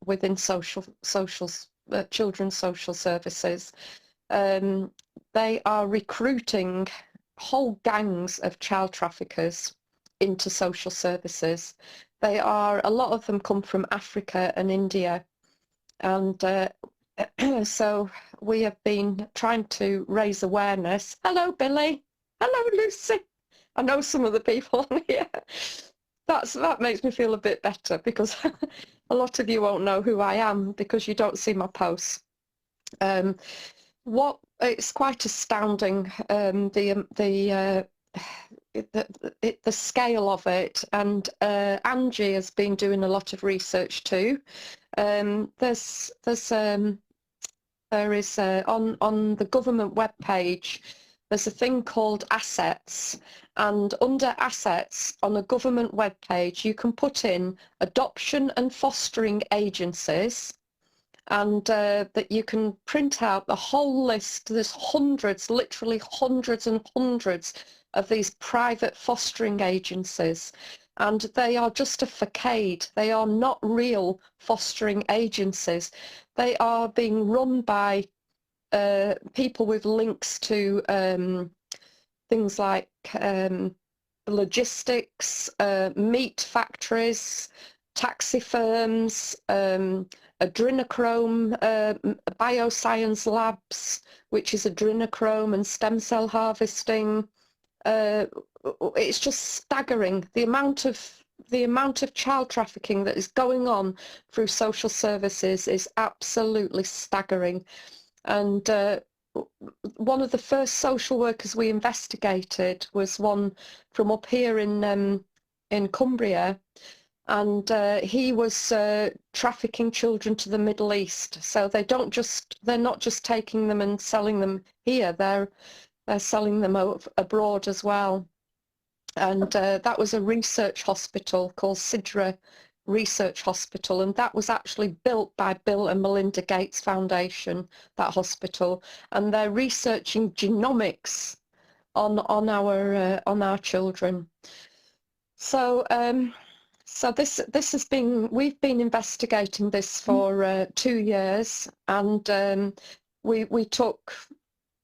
within children's social services. They are recruiting whole gangs of child traffickers into social services. A lot of them come from Africa and India, and so we have been trying to raise awareness. Hello, Billy. Hello, Lucy. I know some of the people on here. That makes me feel a bit better, because a lot of you won't know who I am because you don't see my posts. It's quite astounding, the scale of it, and Angie has been doing a lot of research too. There is on the government webpage, there's a thing called assets, and under assets on a government webpage you can put in adoption and fostering agencies, and that you can print out the whole list. There's hundreds, literally hundreds and hundreds of these private fostering agencies, and they are just a facade. They are not real fostering agencies. They are being run by people with links to things like logistics, meat factories, taxi firms, adrenochrome bioscience labs, which is adrenochrome and stem cell harvesting. It's just staggering the amount of child trafficking that is going on through social services is absolutely staggering. And one of the first social workers we investigated was one from up here in Cumbria, and he was trafficking children to the Middle East. So they're not just taking them and selling them here, they're selling them abroad as well. And that was a research hospital called Sidra Research Hospital, and that was actually built by Bill and Melinda Gates Foundation, that hospital, and they're researching genomics on our children. So this has been, we've been investigating this for 2 years, and we took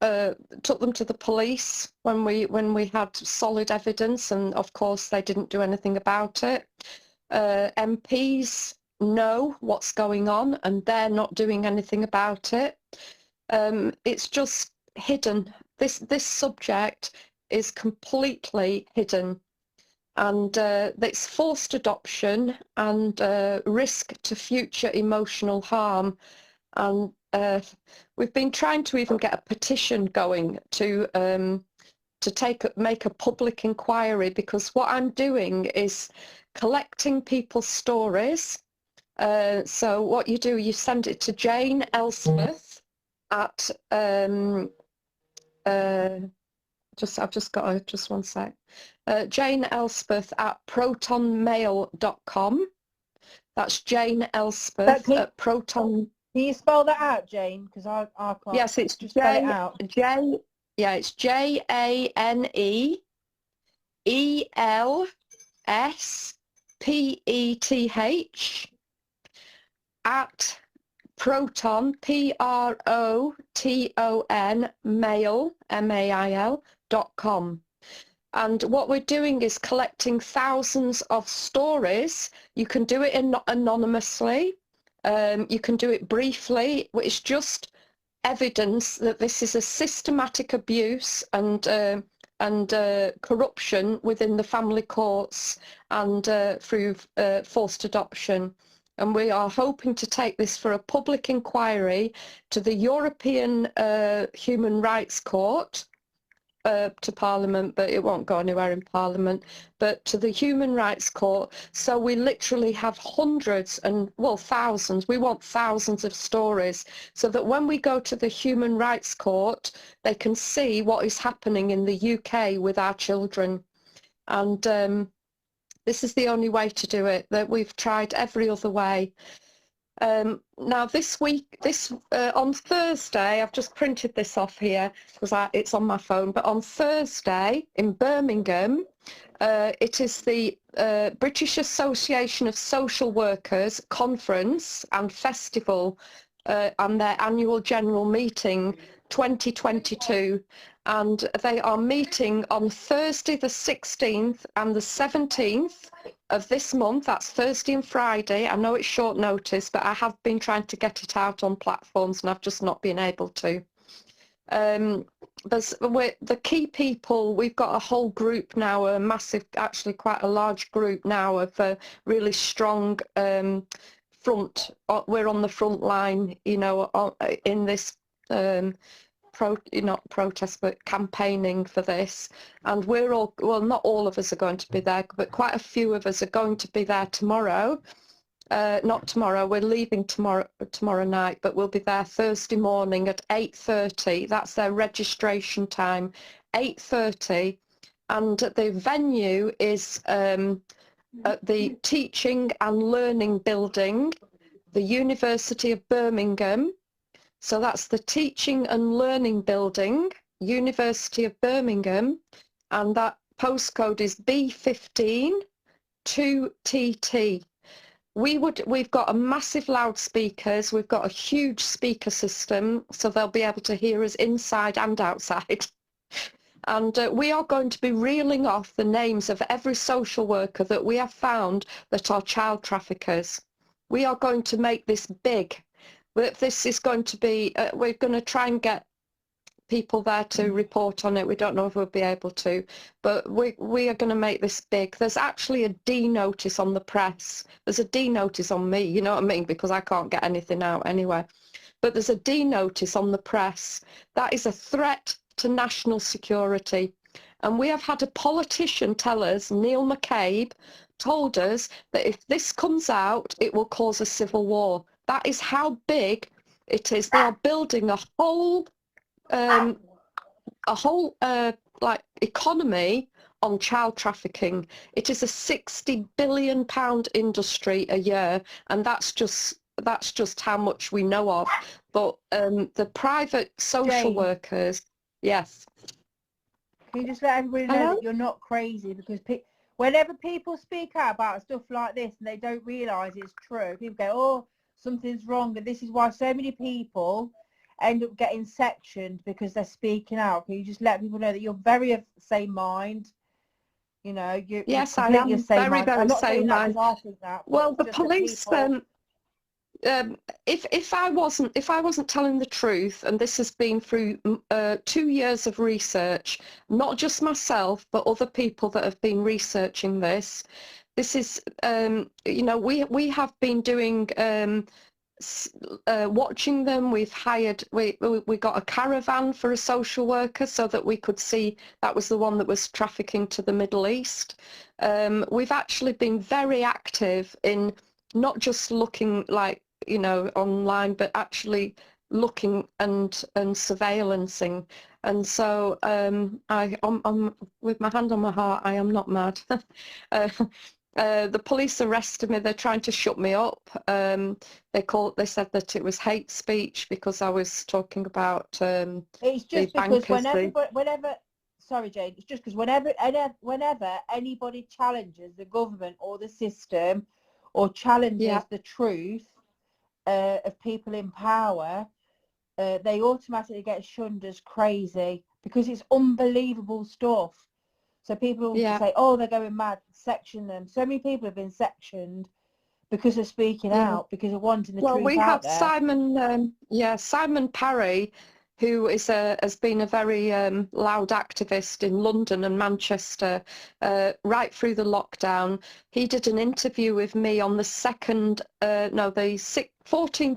them to the police when we had solid evidence, and of course they didn't do anything about it. MPs know what's going on and they're not doing anything about it. It's just hidden. This subject is completely hidden, and it's forced adoption and risk to future emotional harm. And we've been trying to even get a petition going to make a public inquiry, because what I'm doing is collecting people's stories. So what you do, you send it to Jane Elspeth at just one sec. Jane Elspeth at protonmail.com. That's Jane Elspeth at Proton. Can you spell that out, Jane? Because I can't. Yes, it's just spell it out. It's JaneElspeth at Proton, PROTON, mail, MAIL.com. And what we're doing is collecting thousands of stories. You can do it anonymously. You can do it briefly. It's just evidence that this is a systematic abuse and corruption within the family courts and through forced adoption. And we are hoping to take this for a public inquiry to the European Human Rights Court, to Parliament, but it won't go anywhere in Parliament, but to the Human Rights Court. So we literally have hundreds and, well, thousands. We want thousands of stories so that when we go to the Human Rights Court, they can see what is happening in the UK with our children. And this is the only way to do it, that we've tried every other way. Now this week, on Thursday, I've just printed this off here because it's on my phone, but on Thursday in Birmingham, it is the British Association of Social Workers conference and festival and their annual general meeting 2022, and they are meeting on Thursday the 16th and the 17th of this month. That's Thursday and Friday. I know it's short notice, but I have been trying to get it out on platforms and I've just not been able to. The key people, we've got a whole group now, a massive, actually quite a large group now of a really strong front. We're on the front line, you know, in this not protest, but campaigning for this. And we're all, well, not all of us are going to be there, but quite a few of us are going to be there tomorrow. Not tomorrow, we're leaving tomorrow night, but we'll be there Thursday morning at 8:30. That's their registration time, 8:30. And the venue is at the Teaching and Learning Building, the University of Birmingham. So that's the Teaching and Learning Building, University of Birmingham, and that postcode is B15 2TT. We've got a massive loudspeakers, we've got a huge speaker system, so they'll be able to hear us inside and outside. And we are going to be reeling off the names of every social worker that we have found that are child traffickers. We are going to make this big. This is going to be, we're going to try and get people there to report on it. We don't know if we'll be able to, but we are going to make this big. There's actually a D notice on the press. There's a D notice on me, you know what I mean, because I can't get anything out anyway. But there's a D notice on the press. That is a threat to national security. And we have had a politician tell us, Neil McCabe, told us that if this comes out, it will cause a civil war. That is how big it is. They are building a whole like economy on child trafficking. It is a £60 billion industry a year, and that's just how much we know of. But the private social workers, yes. Can you just let everybody know that you're not crazy? Because whenever people speak out about stuff like this and they don't realise it's true, people go, oh, something's wrong, and this is why so many people end up getting sectioned because they're speaking out. Can you just let people know that you're very of the same mind? You know, yes, I am very, very same mind. Well, the police, if I wasn't telling the truth, and this has been through 2 years of research, not just myself, but other people that have been researching this. This is, you know, we have been doing, watching them. We've hired, we got a caravan for a social worker so that we could see that was the one that was trafficking to the Middle East. We've actually been very active in not just looking like, you know, online, but actually looking and surveillancing. And so I'm with my hand on my heart, I am not mad. The police arrested me. They're trying to shut me up. They said that it was hate speech because I was talking about it's just because whenever sorry Jane, it's just because whenever anybody challenges the government or the system or challenges the truth of people in power, they automatically get shunned as crazy because it's unbelievable stuff. So people will say, oh, they're going mad, section them. So many people have been sectioned because of speaking out, because of wanting the truth out there. Well, we have Simon Parry, who has been a very loud activist in London and Manchester right through the lockdown. He did an interview with me on the 14th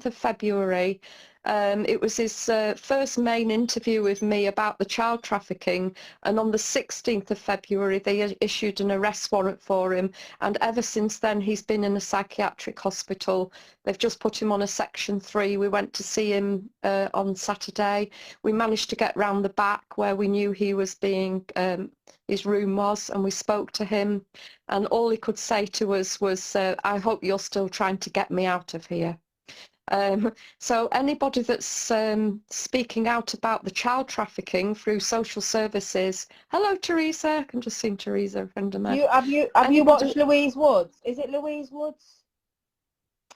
of February. It was his first main interview with me about the child trafficking, and on the 16th of February they issued an arrest warrant for him, and ever since then he's been in a psychiatric hospital. They've just put him on a Section 3. We went to see him on Saturday. We managed to get round the back where we knew he was being, his room was, and we spoke to him, and all he could say to us was, I hope you're still trying to get me out of here. So anybody that's speaking out about the child trafficking through social services. Hello, Teresa. I can just see Teresa, a friend of mine. Have you watched Louise Woods? Is it Louise Woods?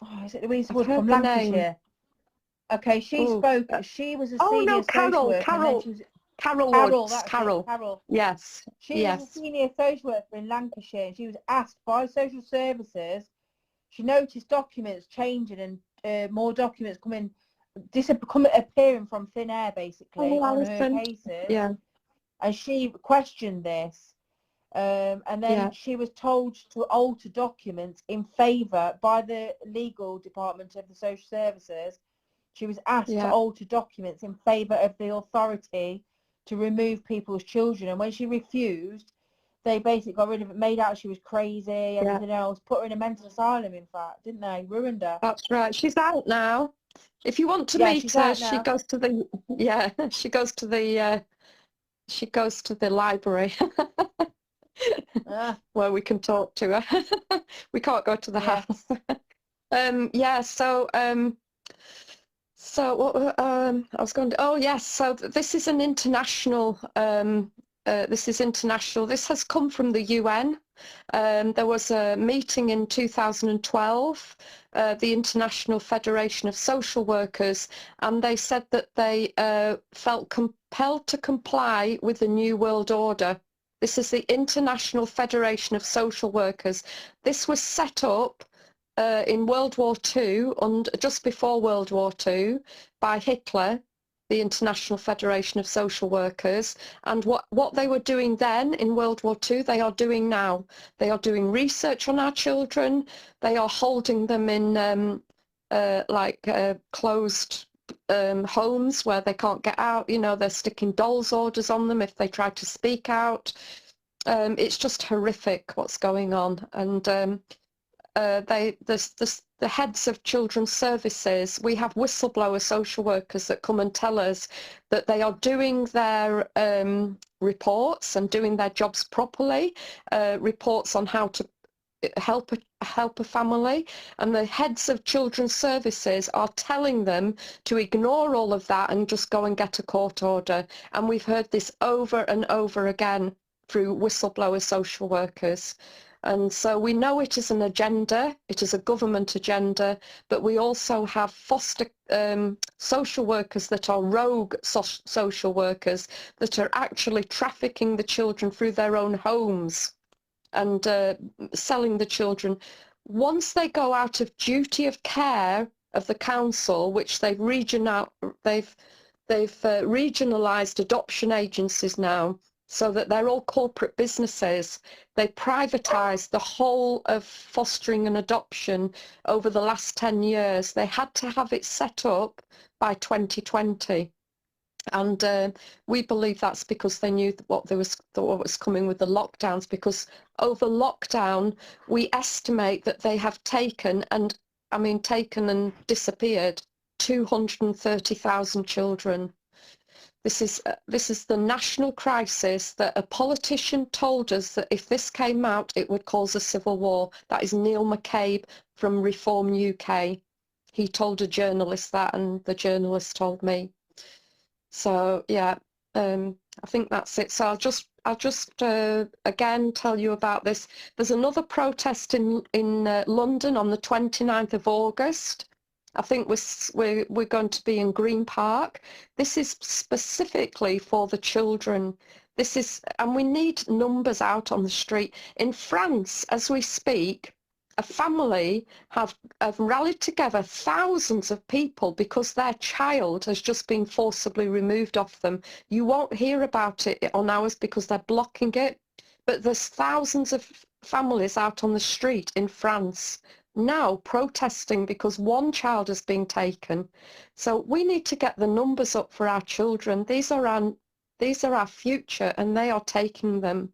Oh, is it Louise Woods from Lancashire? Okay, she spoke. She was a senior social worker. Carol. Yes. She was a senior social worker in Lancashire, and she was asked by social services. She noticed documents changing and more documents appearing from thin air, basically, on her cases. Yeah. And she questioned this. And then she was told to alter documents in favour by the legal department of the social services. She was asked to alter documents in favour of the authority to remove people's children. And when she refused, they basically got rid of it, made out she was crazy, everything else, put her in a mental asylum, in fact, didn't they? Ruined her. That's right. She's out now. If you want to meet her, she goes to the she goes to the library where we can talk to her. We can't go to the house. So what I was going to, oh yes, so this is an international, this is international. This has come from the UN. There was a meeting in 2012, the International Federation of Social Workers, and they said that they felt compelled to comply with the New World Order. This is the International Federation of Social Workers. This was set up in World War II, and just before World War II, by Hitler, the International Federation of Social Workers. And what they were doing then in World War II, they are doing now. They are doing research on our children. They are holding them in closed homes where they can't get out. You know, they're sticking dolls' orders on them if they try to speak out. It's just horrific what's going on. And the heads of children's services, we have whistleblower social workers that come and tell us that they are doing their reports and doing their jobs properly, reports on how to help a family, and the heads of children's services are telling them to ignore all of that and just go and get a court order. And we've heard this over and over again through whistleblower social workers. And so we know it is an agenda, it is a government agenda, but we also have foster social workers that are rogue social workers that are actually trafficking the children through their own homes and selling the children. Once they go out of duty of care of the council, which they've regionalised adoption agencies now, so that they're all corporate businesses. They privatised the whole of fostering and adoption over the last 10 years. They had to have it set up by 2020. And we believe that's because they knew what was coming with the lockdowns, because over lockdown, we estimate that they have taken and disappeared 230,000 children. This is the national crisis that a politician told us that if this came out, it would cause a civil war. That is Neil McCabe from Reform UK. He told a journalist that, and the journalist told me. So yeah, I think that's it. So I'll just again tell you about this. There's another protest in London on the 29th of August. I think we're going to be in Green Park. This is specifically for the children. And we need numbers out on the street. In France, as we speak, a family have rallied together thousands of people because their child has just been forcibly removed off them. You won't hear about it on ours because they're blocking it, but there's thousands of families out on the street in France now protesting because one child has been taken. So we need to get the numbers up for our children. These are our future, and they are taking them.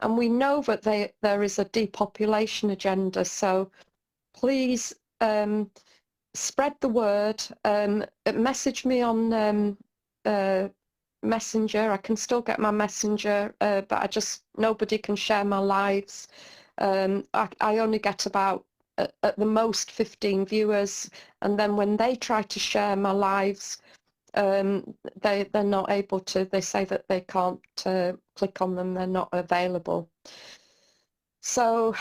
And we know that there is a depopulation agenda. So please spread the word. Message me on Messenger. I can still get my Messenger, but nobody can share my lives. I only get about at the most 15 viewers, and then when they try to share my lives, they're not able to. They say that they can't click on them, they're not available. So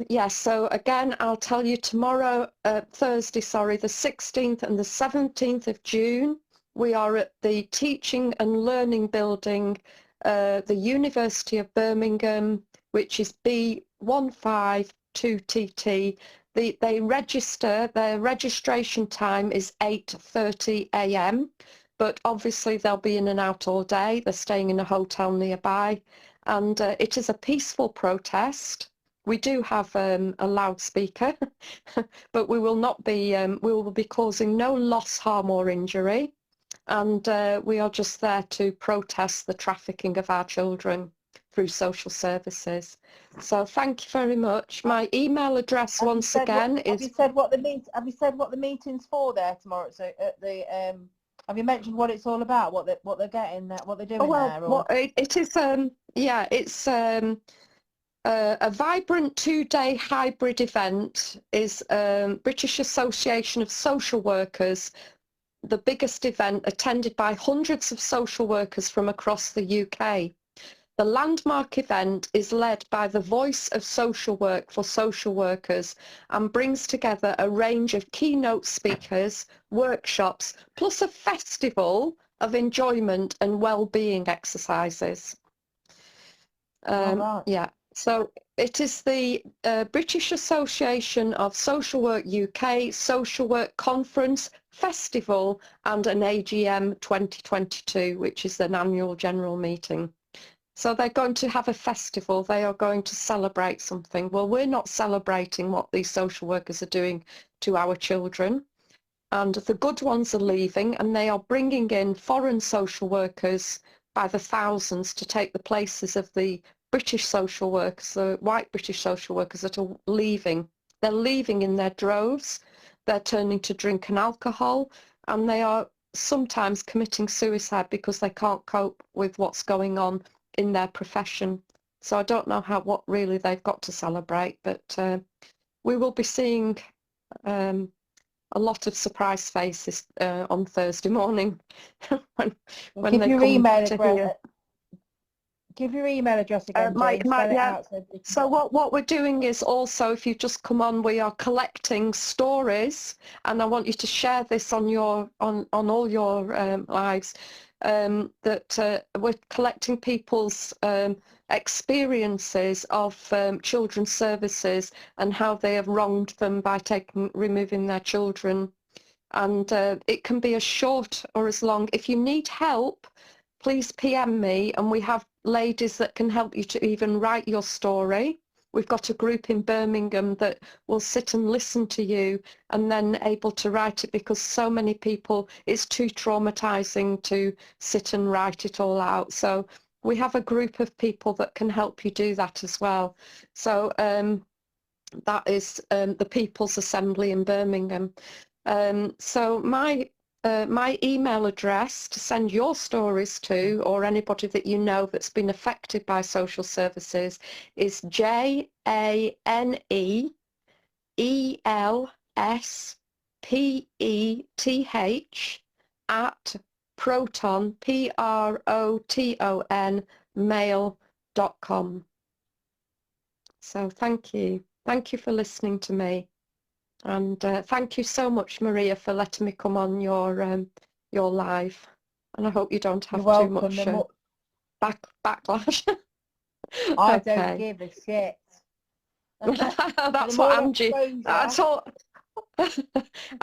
yeah, so again, I'll tell you tomorrow, Thursday, sorry, the 16th and the 17th of June, we are at the Teaching and Learning Building, the University of Birmingham, which is B152TT. They register, their registration time is 8:30 AM, but obviously they'll be in and out all day. They're staying in a hotel nearby, and it is a peaceful protest. We do have a loudspeaker, but we will not be, we will be causing no loss, harm or injury, and we are just there to protest the trafficking of our children through social services. So thank you very much. My email address once again is. Have you said what the meeting's for there tomorrow? So at the have you mentioned what it's all about? What they're getting, what they're doing there? Or? It is yeah, it's a vibrant 2-day hybrid event. Is British Association of Social Workers, the biggest event attended by hundreds of social workers from across the UK. The landmark event is led by the Voice of Social Work for social workers and brings together a range of keynote speakers, workshops, plus a festival of enjoyment and well-being exercises. Yeah, so it is the British Association of Social Work UK Social Work Conference, Festival and an AGM 2022, which is an annual general meeting. So they're going to have a festival, they are going to celebrate something. Well, we're not celebrating what these social workers are doing to our children. And the good ones are leaving, and they are bringing in foreign social workers by the thousands to take the places of the British social workers, the white British social workers that are leaving. They're leaving in their droves, they're turning to drink and alcohol, and they are sometimes committing suicide because they can't cope with what's going on in their profession. So I don't know what really they've got to celebrate, but we will be seeing a lot of surprise faces on Thursday morning when they come to here. Give your email address again, yeah. So what we're doing is also, if you just come on, we are collecting stories, and I want you to share this on your on all your lives. That we're collecting people's experiences of children's services and how they have wronged them by removing their children, and it can be as short or as long. If you need help, please PM me, and we have ladies that can help you to even write your story. We've got a group in Birmingham that will sit and listen to you and then able to write it, because so many people, it's too traumatizing to sit and write it all out. So we have a group of people that can help you do that as well. So that is the People's Assembly in Birmingham. So my email address to send your stories to, or anybody that you know that's been affected by social services, is JANELSPETH@proton, PROTON, mail.com. So thank you for listening to me. And thank you so much, Maria, for letting me come on your live. And I hope you don't have too much backlash. I don't give a shit. That's what Angie. I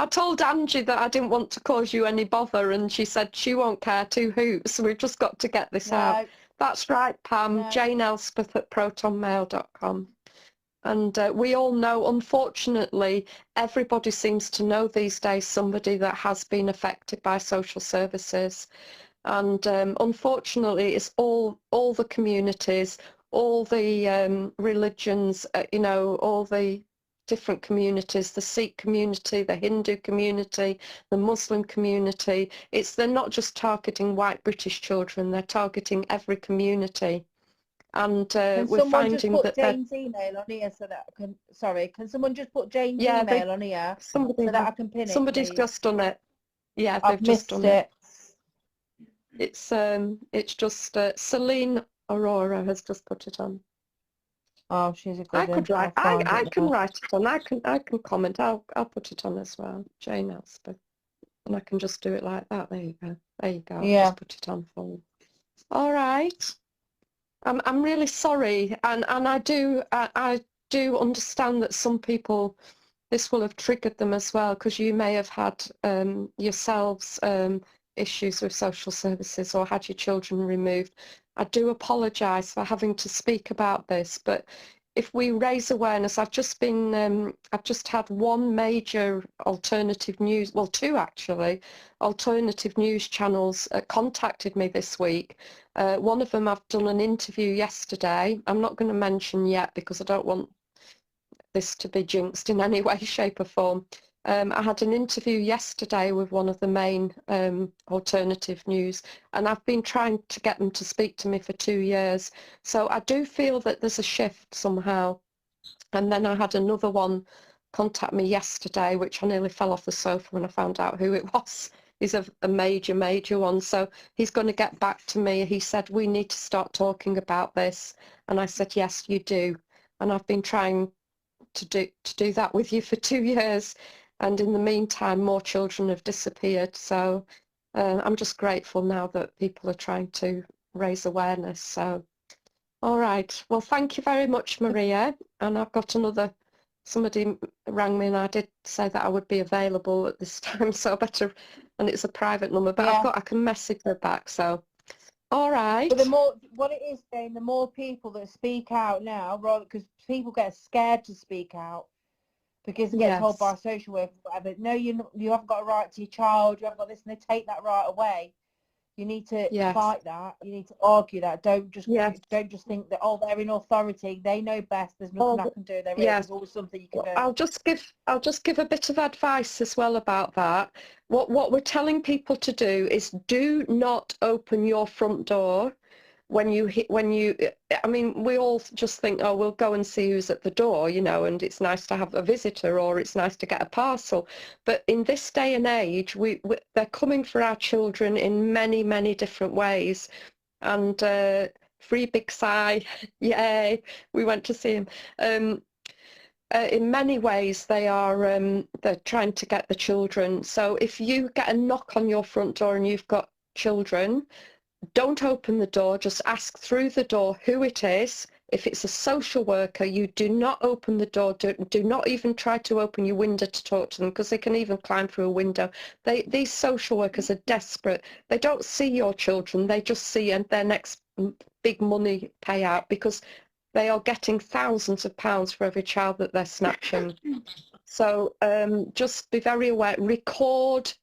told Angie that I didn't want to cause you any bother, and she said she won't care 2 hoots. We've just got to get this out. That's right, Pam. No. JaneElspeth@protonmail.com. And we all know, unfortunately, everybody seems to know these days somebody that has been affected by social services. And unfortunately, it's all the communities, all the religions, you know, all the different communities, the Sikh community, the Hindu community, the Muslim community. They're not just targeting white British children, they're targeting every community. and we're finding that Jane's email on here so that I can, sorry, can someone just put Jane's yeah, email on here so that I can pin it? Somebody's just done it. Yeah, I've they've just done it. It's just Celine Aurora has just put it on. Oh, she's a good I could write. I can write it on. I can comment. I'll put it on as well. Jane Elspeth, and I can just do it like that. There you go. There you go. Yeah. Just put it on for you. All right. I'm really sorry, and I do understand that some people, this will have triggered them as well, because you may have had yourselves issues with social services or had your children removed. I do apologise for having to speak about this, but if we raise awareness, I've just had one major alternative news, well, two actually, alternative news channels contacted me this week. One of them, I've done an interview yesterday. I'm not going to mention yet because I don't want this to be jinxed in any way, shape or form. I had an interview yesterday with one of the main alternative news, and I've been trying to get them to speak to me for 2 years. So I do feel that there's a shift somehow. And then I had another one contact me yesterday, which I nearly fell off the sofa when I found out who it was. He's a major one. So he's going to get back to me. He said, we need to start talking about this. And I said, yes, you do. And I've been trying to do that with you for 2 years. And in the meantime, more children have disappeared. So I'm just grateful now that people are trying to raise awareness. So, all right. Well, thank you very much, Maria. And I've got somebody rang me and I did say that I would be available at this time. So and it's a private number, but yeah. I can message her back. So, all right. But what it is, Jane, the more people that speak out now, rather, because people get scared to speak out, because they get told by a social worker, whatever, no, you haven't got a right to your child, you haven't got this, and they take that right away. You need to fight that. You need to argue that. Don't just think that, oh, they're in authority, they know best, there's nothing I can do. There's always something you can do. I'll just give a bit of advice as well about that. What we're telling people to do is do not open your front door when you I mean, we all just think, oh, we'll go and see who's at the door, you know, and it's nice to have a visitor or it's nice to get a parcel. But in this day and age, they're coming for our children in many, many different ways. And free Big Si, yay, we went to see him. In many ways, they're trying to get the children. So if you get a knock on your front door and you've got children, don't open the door, just ask through the door who it is. If it's a social worker, you do not open the door, do not even try to open your window to talk to them, because they can even climb through a window. These social workers are desperate. They don't see your children, they just see their next big money payout, because they are getting thousands of pounds for every child that they're snatching. So just be very aware, record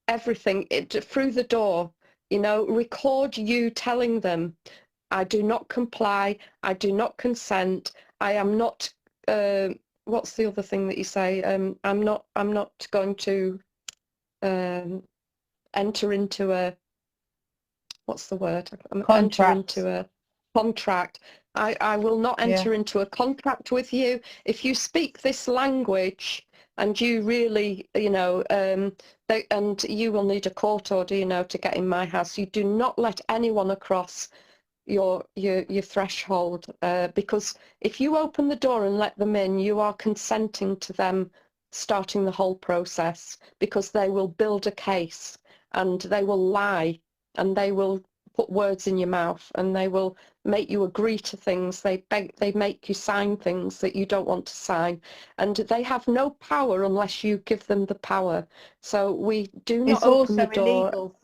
everything through the door. You know, record you telling them, I do not comply, I do not consent, I am not, what's the other thing that you say? I'm not going to enter into a, what's the word? Enter into a contract. I will not enter into a contract with you. If you speak this language, and you really, you know, and you will need a court order, you know, to get in my house. You do not let anyone across your threshold, because if you open the door and let them in, you are consenting to them starting the whole process, because they will build a case and they will lie and they will put words in your mouth and they will make you agree to things. They make you sign things that you don't want to sign, and they have no power unless you give them the power. So we do not open the door. Illegal.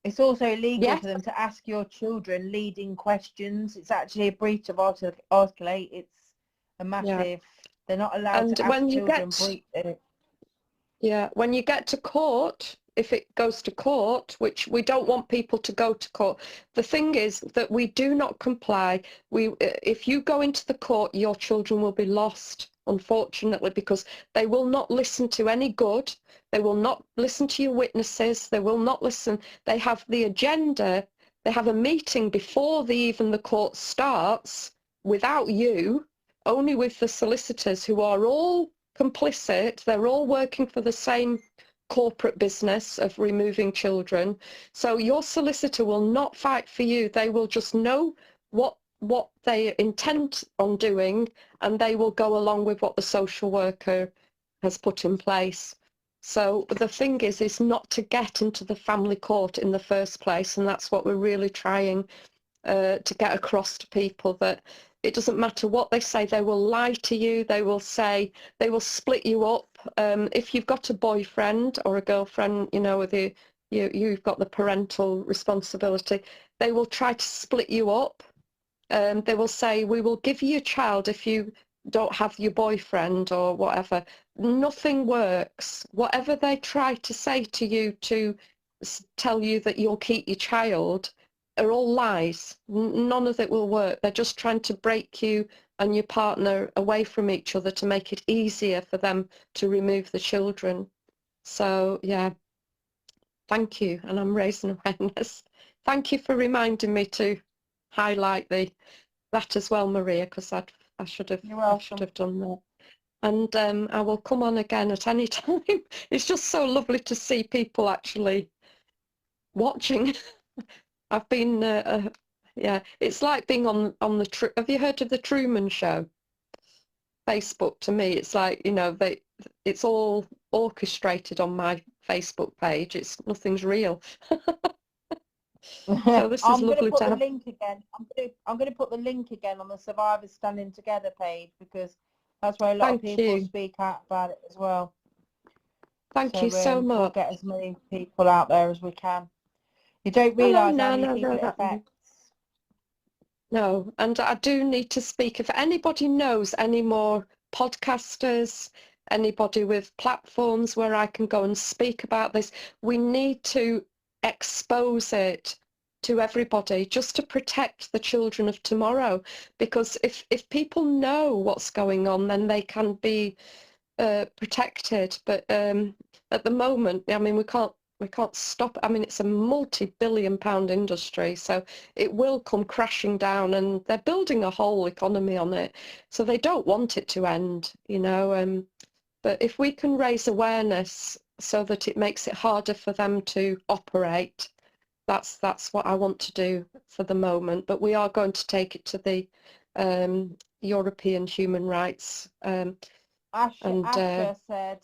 It's also illegal for them to ask your children leading questions. It's actually a breach of Article 8. It's a massive. They're not allowed to ask children. When you get to court, if it goes to court, which we don't want people to go to court, the thing is that we do not comply. If you go into the court, your children will be lost, unfortunately, because they will not listen to any good. They will not listen to your witnesses. They will not listen. They have the agenda. They have a meeting before even the court starts, without you, only with the solicitors, who are all complicit. They're all working for the same corporate business of removing children. So your solicitor will not fight for you. They will just know what they intend on doing, and they will go along with what the social worker has put in place. So the thing is not to get into the family court in the first place, and that's what we're really trying to get across to people, that it doesn't matter what they say. They will lie to you. They will say, they will split you up. If you've got a boyfriend or a girlfriend, you know, you've got the parental responsibility, they will try to split you up. They will say, we will give you a child if you don't have your boyfriend or whatever. Nothing works. Whatever they try to say to you to tell you that you'll keep your child are all lies. None of it will work. They're just trying to break you and your partner away from each other to make it easier for them to remove the children. So yeah, thank you. And I'm raising awareness. Thank you for reminding me to highlight that as well, Maria, because I should have done that. And I will come on again at any time. It's just so lovely to see people actually watching. I've been, yeah, it's like being on the, have you heard of the Truman Show? Facebook, to me, it's like, you know, it's all orchestrated on my Facebook page. Nothing's real. So this is lovely to have. I'm going to put the link again on the Survivors Standing Together page, because that's where a lot of people speak out about it as well. Thank you so much. We'll get as many people out there as we can. You don't realise how many people it affects. No, and I do need to speak. If anybody knows any more podcasters, anybody with platforms where I can go and speak about this, we need to expose it to everybody, just to protect the children of tomorrow. Because if people know what's going on, then they can be protected. But at the moment, I mean, we can't stop. I mean, it's a multi-billion-pound industry, so it will come crashing down, and they're building a whole economy on it. So they don't want it to end, you know. But if we can raise awareness so that it makes it harder for them to operate, that's what I want to do for the moment. But we are going to take it to the European human rights. Asha said,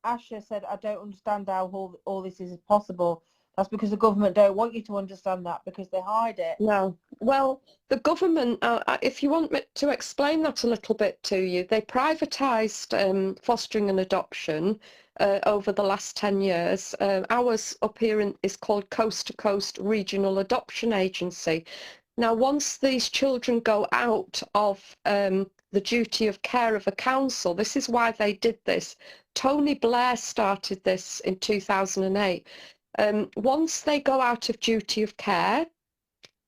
I don't understand how all this is possible. That's because the government don't want you to understand that, because they hide it. No. Well, the government, if you want me to explain that a little bit to you, they privatised fostering and adoption over the last 10 years. Ours up here is called Coast to Coast Regional Adoption Agency. Now, once these children go out of the duty of care of a council, this is why they did this. Tony Blair started this in 2008. Once they go out of duty of care,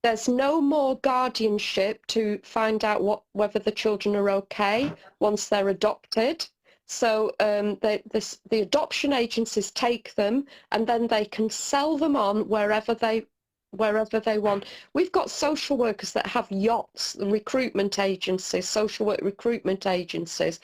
there's no more guardianship to find out whether the children are okay once they're adopted. So the adoption agencies take them, and then they can sell them on wherever they want. We've got social workers that have yachts, recruitment agencies, social work recruitment agencies,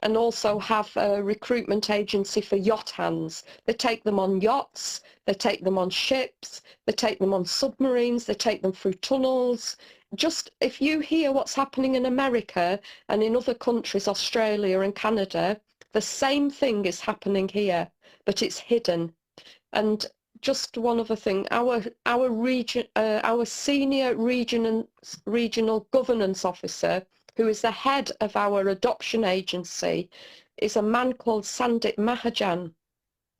and also have a recruitment agency for yacht hands. They take them on yachts, they take them on ships, they take them on submarines, they take them through tunnels. Just if you hear what's happening in America and in other countries, Australia and Canada, the same thing is happening here, but it's hidden. And just one other thing, our senior regional governance officer, who is the head of our adoption agency, is a man called Sandip Mahajan,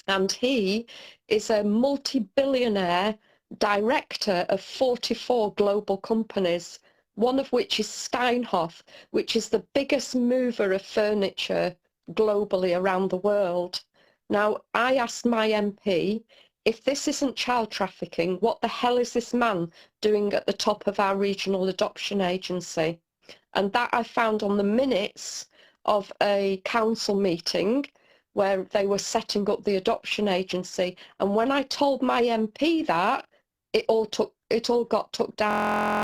and he is a multi-billionaire director of 44 global companies, one of which is Steinhoff, which is the biggest mover of furniture globally around the world. Now, I asked my MP, if this isn't child trafficking, what the hell is this man doing at the top of our regional adoption agency? And that I found on the minutes of a council meeting where they were setting up the adoption agency. And when I told my MP that, it all took it all got took down.